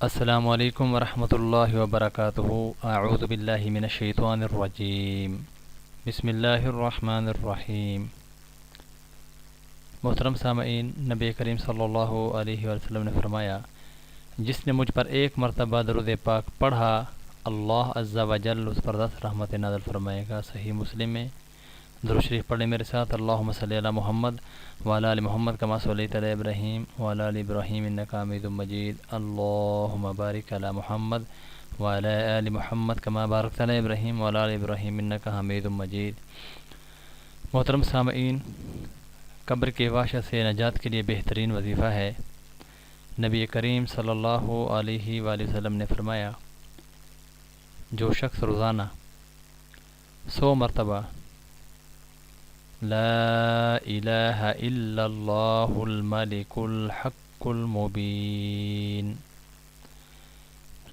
السلام علیکم ورحمۃ اللہ وبرکاتہ۔ اعوذ باللہ من الشیطان الرجیم، بسم اللہ الرحمن الرحیم۔ محترم سامعین، نبی کریم صلی اللہ علیہ وسلم نے فرمایا، جس نے مجھ پر ایک مرتبہ درود پاک پڑھا، اللہ عز و جل اس پر 10 رحمت نازل فرمائے گا۔ صحیح مسلم میں درود شریف پڑھیں میرے ساتھ۔ اللہم صلی علی محمد وعلی آل محمد کما صلیت علی ابراہیم وعلی آل ابراہیم انک حمید مجید۔ اللہم بارک علی محمد وعلی آل محمد کما بارکت علی ابراہیم وعلی آل ابراہیم انک حمید مجید۔ محترم سامعین، قبر کے وحشت سے نجات کے لیے بہترین وظیفہ ہے۔ نبی کریم صلی اللہ علیہ وآلہ وسلم نے فرمایا، جو شخص روزانہ 100 مرتبہ لا الہ الا اللہ الملک الحق المبین،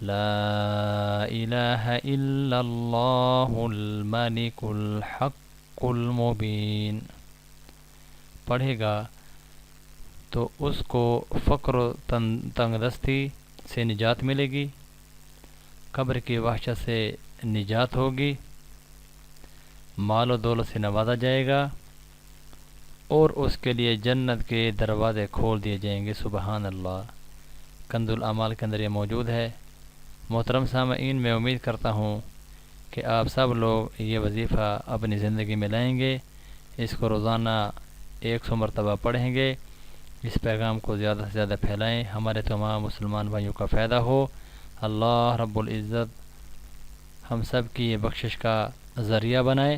لا الہ الا اللہ الملک الحق المبین پڑھے گا تو اس کو فقر و تنگ دستی سے نجات ملے گی، قبر کی وحشت سے نجات ہوگی، مال و دولت سے نوازا جائے گا اور اس کے لیے جنت کے دروازے کھول دیے جائیں گے۔ سبحان اللہ۔ کنز الاعمال کے اندر یہ موجود ہے۔ محترم سامعین، میں امید کرتا ہوں کہ آپ سب لوگ یہ وظیفہ اپنی زندگی میں لائیں گے، اس کو روزانہ 100 مرتبہ پڑھیں گے، اس پیغام کو زیادہ سے زیادہ پھیلائیں، ہمارے تمام مسلمان بھائیوں کا فائدہ ہو۔ اللہ رب العزت ہم سب کی یہ بخشش کا ذریعہ بنائے۔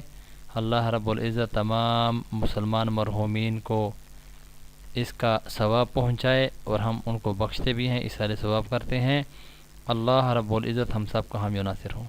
اللہ رب العزت تمام مسلمان مرحومین کو اس کا ثواب پہنچائے اور ہم ان کو بخشتے بھی ہیں، اس سارے ثواب کرتے ہیں۔ اللہ رب العزت ہم سب کا حامی و ناصر ہوں۔